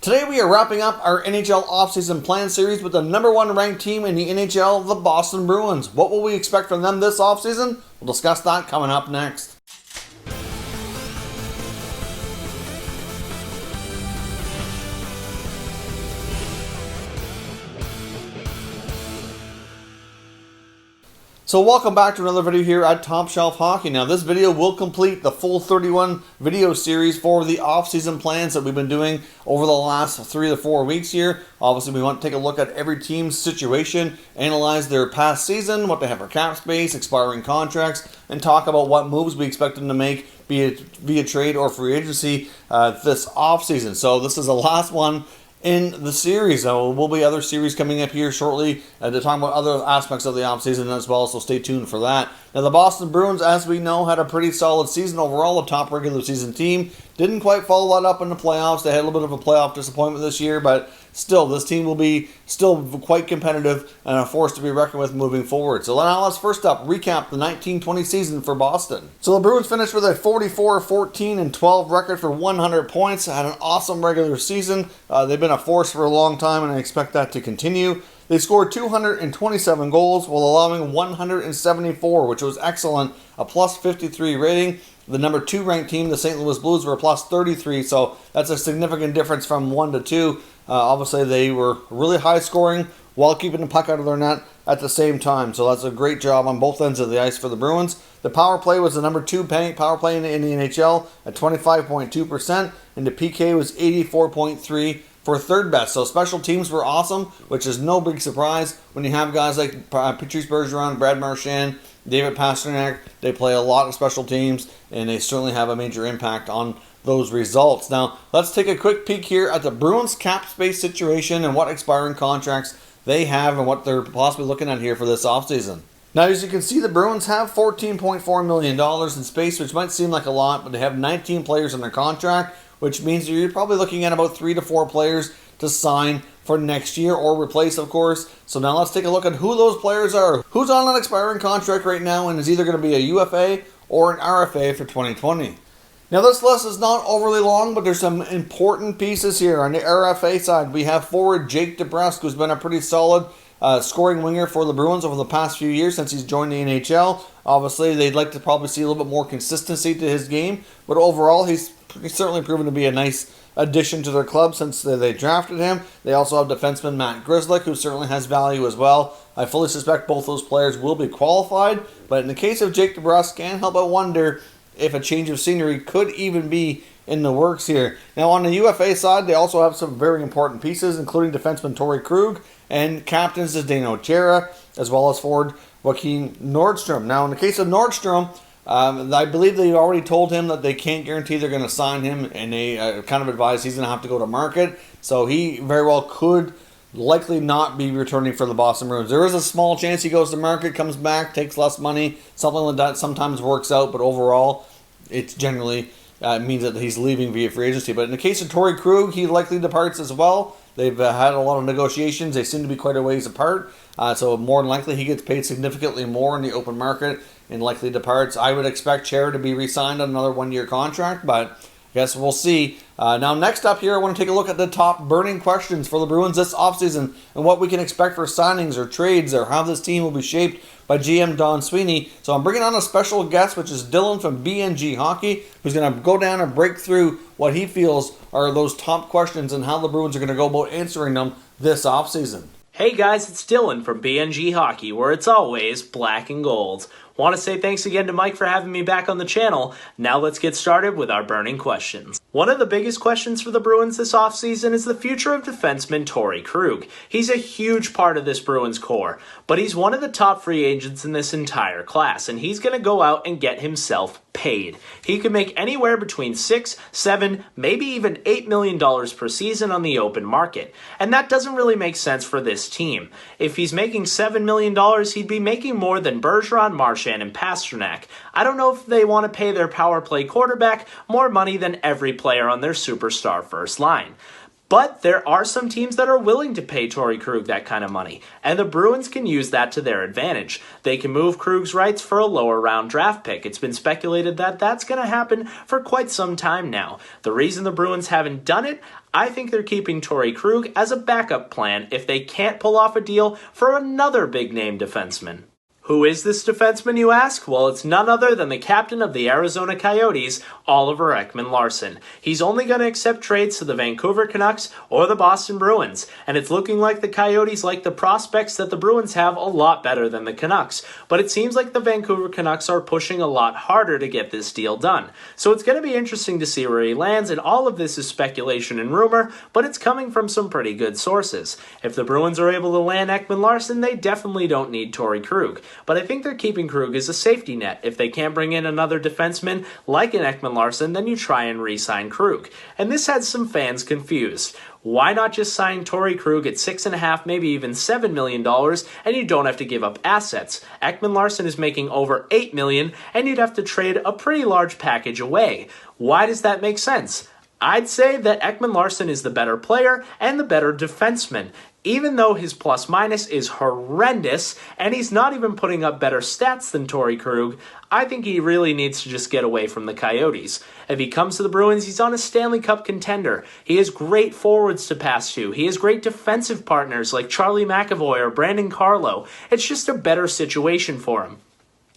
Today we are wrapping up our NHL offseason plan series with the number one ranked team in the NHL, the Boston Bruins. What will we expect from them this offseason? We'll discuss that coming up next. So welcome back to another video here at Top Shelf Hockey. Now this video will complete the full 31 video series for the off-season plans that we've been doing over the last 3 to 4 weeks here. Obviously we want to take a look at every team's situation, analyze their past season, what they have for cap space, expiring contracts, and talk about what moves we expect them to make, be it via trade or free agency this off-season. So this is the last one in the series. There will be other series coming up here shortly to talk about other aspects of the offseason as well, so stay tuned for that. Now the Boston Bruins, as we know, had a pretty solid season overall, a top regular season team. Didn't quite follow that up in the playoffs. They had a little bit of a playoff disappointment this year, but still, this team will be still quite competitive and a force to be reckoned with moving forward. So now let's first up recap the 1920 season for Boston. So the Bruins finished with a 44-14-12 record for 100 points. Had an awesome regular season. They've been a force for a long time, and I expect that to continue. They scored 227 goals while allowing 174, which was excellent, a plus 53 rating. The number 2 ranked team, the St. Louis Blues, were a plus 33, so that's a significant difference from 1 to 2. Obviously, they were really high scoring while keeping the puck out of their net at the same time, so that's a great job on both ends of the ice for the Bruins. The power play was the number 2 power play in the NHL at 25.2%, and the PK was 84.3 for third best. So special teams were awesome, which is no big surprise when you have guys like Patrice Bergeron, Brad Marchand, David Pastrnak. They play a lot of special teams, and they certainly have a major impact on those results. Now, let's take a quick peek here at the Bruins cap space situation and what expiring contracts they have and what they're possibly looking at here for this offseason. Now, as you can see, the Bruins have $14.4 million in space, which might seem like a lot, but they have 19 players in their contract, which means you're probably looking at about 3 to 4 players to sign for next year or replace, of course. So now let's take a look at who those players are. Who's on an expiring contract right now and is either going to be a UFA or an RFA for 2020. Now this list is not overly long, but there's some important pieces here. On the RFA side, we have forward Jake DeBrusk, who's been a pretty solid scoring winger for the Bruins over the past few years since he's joined the NHL. Obviously, they'd like to probably see a little bit more consistency to his game, but overall, he's certainly proven to be a nice addition to their club since they drafted him. They also have defenseman Matt Grzelcyk, who certainly has value as well. I fully suspect both those players will be qualified, but in the case of Jake DeBrusk, can't help but wonder if a change of scenery could even be in the works here. Now on the UFA side, they also have some very important pieces, including defenseman Tori Krug and captains Zdeno Chara, as well as forward Joakim Nordstrom. Now in the case of Nordstrom, I believe they already told him that they can't guarantee they're going to sign him, and they kind of advised he's going to have to go to market. So he very well could likely not be returning for the Boston Bruins. There is a small chance he goes to market, comes back, takes less money. Something like that sometimes works out, but overall, it generally means that he's leaving via free agency. But in the case of Tori Krug, he likely departs as well. They've had a lot of negotiations. They seem to be quite a ways apart. So more than likely, he gets paid significantly more in the open market and likely departs. I would expect Chara to be re-signed on another one-year contract, but I guess we'll see. Now, next up here, I want to take a look at the top burning questions for the Bruins this offseason and what we can expect for signings or trades or how this team will be shaped by GM Don Sweeney. So I'm bringing on a special guest, which is Dylan from BNG Hockey, who's going to go down and break through what he feels are those top questions and how the Bruins are going to go about answering them this offseason. Hey guys, it's Dylan from BNG Hockey, where it's always black and gold. Want to say thanks again to Mike for having me back on the channel. Now let's get started with our burning questions. One of the biggest questions for the Bruins this offseason is the future of defenseman Tori Krug. He's a huge part of this Bruins core, but he's one of the top free agents in this entire class, and he's going to go out and get himself paid. He could make anywhere between $6, $7, maybe even $8 million per season on the open market, and that doesn't really make sense for this team. If he's making $7 million, he'd be making more than Bergeron, Marchand, and Pastrnak. I don't know if they want to pay their power play quarterback more money than every player on their superstar first line. But there are some teams that are willing to pay Tori Krug that kind of money, and the Bruins can use that to their advantage. They can move Krug's rights for a lower round draft pick. It's been speculated that that's going to happen for quite some time now. The reason the Bruins haven't done it, I think they're keeping Tori Krug as a backup plan if they can't pull off a deal for another big-name defenseman. Who is this defenseman, you ask? Well, it's none other than the captain of the Arizona Coyotes, Oliver Ekman Larsen. He's only going to accept trades to the Vancouver Canucks or the Boston Bruins, and it's looking like the Coyotes like the prospects that the Bruins have a lot better than the Canucks. But it seems like the Vancouver Canucks are pushing a lot harder to get this deal done. So it's going to be interesting to see where he lands, and all of this is speculation and rumor, but it's coming from some pretty good sources. If the Bruins are able to land Ekman Larsen, they definitely don't need Tori Krug. But I think they're keeping Krug as a safety net. If they can't bring in another defenseman like an Ekman Larsen, then you try and re-sign Krug. And this had some fans confused. Why not just sign Tori Krug at $6.5, maybe even $7 million, and you don't have to give up assets? Ekman Larsen is making over $8 million, and you'd have to trade a pretty large package away. Why does that make sense? I'd say that Ekman Larsen is the better player and the better defenseman. Even though his plus-minus is horrendous, and he's not even putting up better stats than Tori Krug, I think he really needs to just get away from the Coyotes. If he comes to the Bruins, he's on a Stanley Cup contender. He has great forwards to pass to. He has great defensive partners like Charlie McAvoy or Brandon Carlo. It's just a better situation for him.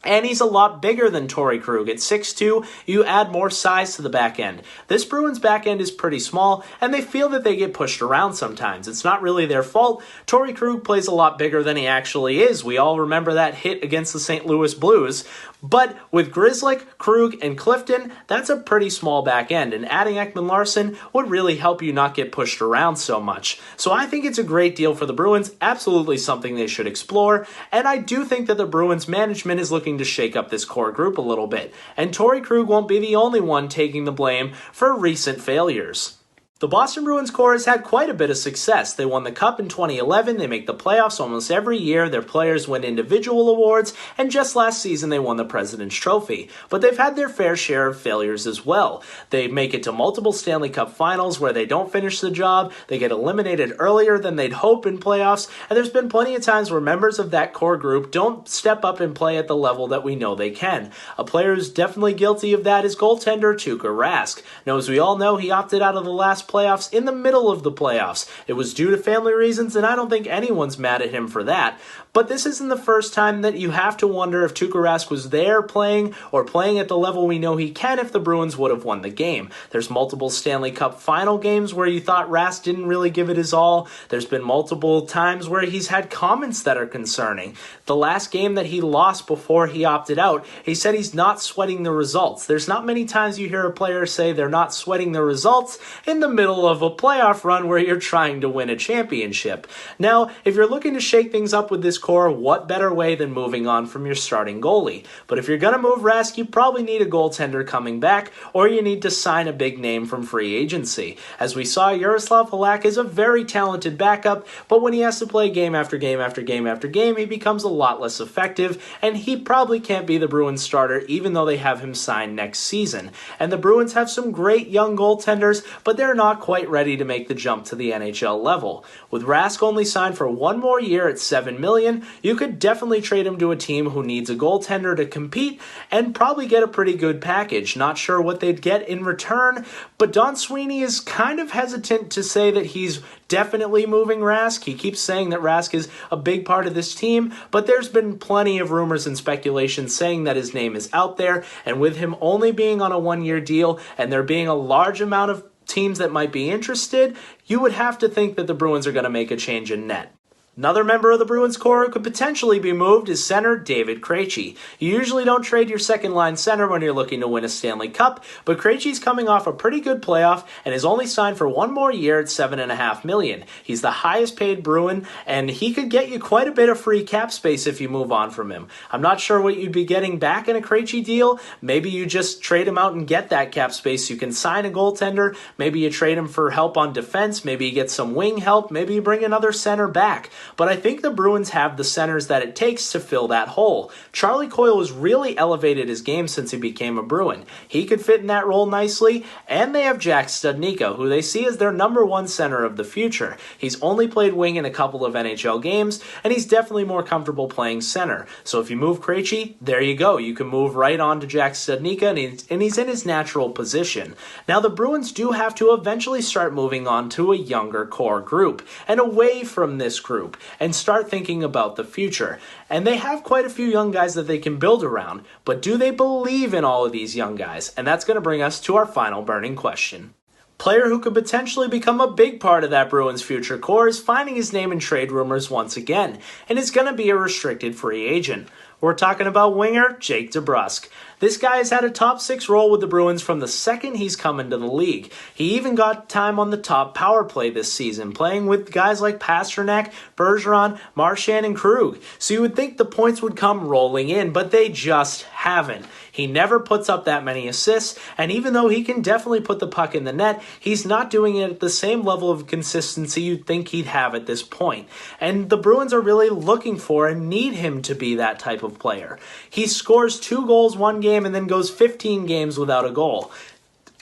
And he's a lot bigger than Tori Krug. At 6'2", you add more size to the back end. This Bruins back end is pretty small, and they feel that they get pushed around sometimes. It's not really their fault. Tori Krug plays a lot bigger than he actually is. We all remember that hit against the St. Louis Blues. But with Grzelcyk, Krug, and Clifton, that's a pretty small back end, and adding Ekman Larsen would really help you not get pushed around so much. So I think it's a great deal for the Bruins, absolutely something they should explore, and I do think that the Bruins management is looking to shake up this core group a little bit, and Tori Krug won't be the only one taking the blame for recent failures. The Boston Bruins core has had quite a bit of success. They won the Cup in 2011, they make the playoffs almost every year, their players win individual awards, and just last season they won the President's Trophy. But they've had their fair share of failures as well. They make it to multiple Stanley Cup finals where they don't finish the job, they get eliminated earlier than they'd hope in playoffs, and there's been plenty of times where members of that core group don't step up and play at the level that we know they can. A player who's definitely guilty of that is goaltender Tuukka Rask. Now, as we all know, he opted out of the last playoffs in the middle of the playoffs. It was due to family reasons, and I don't think anyone's mad at him for that. But this isn't the first time that you have to wonder if Tuukka Rask was there playing or playing at the level we know he can if the Bruins would have won the game. There's multiple Stanley Cup final games where you thought Rask didn't really give it his all. There's been multiple times where he's had comments that are concerning. The last game that he lost before he opted out, he said he's not sweating the results. There's not many times you hear a player say they're not sweating the results in the middle of a playoff run where you're trying to win a championship. Now, if you're looking to shake things up with this core, what better way than moving on from your starting goalie? But if you're going to move Rask, you probably need a goaltender coming back, or you need to sign a big name from free agency. As we saw, Yaroslav Halak is a very talented backup, but when he has to play game after game after game after game, he becomes a lot less effective, and he probably can't be the Bruins starter even though they have him signed next season. And the Bruins have some great young goaltenders, but they're not quite ready to make the jump to the NHL level. With Rask only signed for one more year at $7 million, you could definitely trade him to a team who needs a goaltender to compete and probably get a pretty good package. Not sure what they'd get in return, but Don Sweeney is kind of hesitant to say that he's definitely moving Rask. He keeps saying that Rask is a big part of this team, but there's been plenty of rumors and speculation saying that his name is out there, and with him only being on a one-year deal and there being a large amount of teams that might be interested, you would have to think that the Bruins are going to make a change in net. Another member of the Bruins core who could potentially be moved is center David Creachy. You usually don't trade your second-line center when you're looking to win a Stanley Cup, but Creachy's coming off a pretty good playoff and is only signed for one more year at $7.5 million. He's the highest-paid Bruin, and he could get you quite a bit of free cap space if you move on from him. I'm not sure what you'd be getting back in a Creachy deal. Maybe you just trade him out and get that cap space. You can sign a goaltender. Maybe you trade him for help on defense. Maybe you get some wing help. Maybe you bring another center back. but I think the Bruins have the centers that it takes to fill that hole. Charlie Coyle has really elevated his game since he became a Bruin. He could fit in that role nicely, and they have Jack Studnicka, who they see as their number one center of the future. He's only played wing in a couple of NHL games, and he's definitely more comfortable playing center. So if you move Creachy, there you go. You can move right on to Jack Studnicka, and he's in his natural position. Now, the Bruins do have to eventually start moving on to a younger core group, and away from this group, and start thinking about the future. And they have quite a few young guys that they can build around, but do they believe in all of these young guys? And that's going to bring us to our final burning question. Player who could potentially become a big part of that Bruins future core is finding his name in trade rumors once again, and is going to be a restricted free agent. We're talking about winger Jake DeBrusk. This guy has had a top 6 role with the Bruins from the second he's come into the league. He even got time on the top power play this season, playing with guys like Pasternak, Bergeron, Marchand, and Krug. So you would think the points would come rolling in, but they just haven't. He never puts up that many assists, and even though he can definitely put the puck in the net, he's not doing it at the same level of consistency you'd think he'd have at this point. And the Bruins are really looking for and need him to be that type of player. He scores 2 goals one game and then goes 15 games without a goal.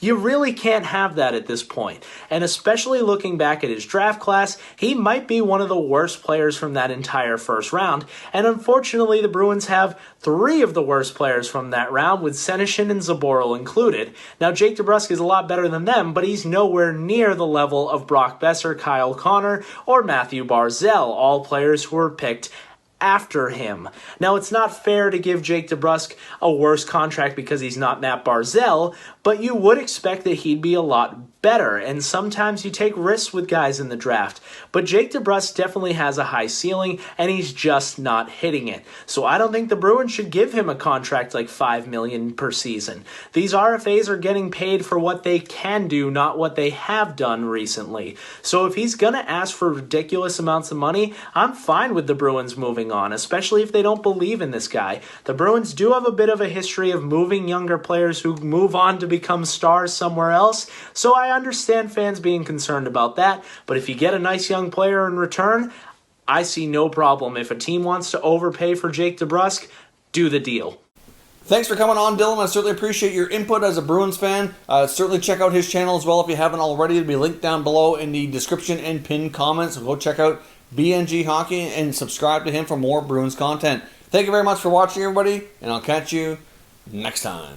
You really can't have that at this point. And especially looking back at his draft class, he might be one of the worst players from that entire first round. And unfortunately, the Bruins have 3 of the worst players from that round, with Senyshyn and Zaboral included. Now, Jake DeBrusk is a lot better than them, but he's nowhere near the level of Brock Besser, Kyle Connor, or Matthew Barzal, all players who were picked after him. Now, it's not fair to give Jake DeBrusk a worse contract because he's not Matt Barzal, but you would expect that he'd be a lot better, and sometimes you take risks with guys in the draft. But Jake DeBrusk definitely has a high ceiling, and he's just not hitting it. So I don't think the Bruins should give him a contract like $5 million per season. These RFAs are getting paid for what they can do, not what they have done recently. So if he's going to ask for ridiculous amounts of money, I'm fine with the Bruins moving on, especially if they don't believe in this guy. The Bruins do have a bit of a history of moving younger players who move on to become stars somewhere else, so I understand fans being concerned about that, but if you get a nice young player in return, I see no problem. If a team wants to overpay for Jake DeBrusk, do the deal. Thanks for coming on, Dylan. I certainly appreciate your input as a Bruins fan. Certainly check out his channel as well if you haven't already. It'll be linked down below in the description and pinned comments. So go check out BNG Hockey and subscribe to him for more Bruins content. Thank you very much for watching, everybody, and I'll catch you next time.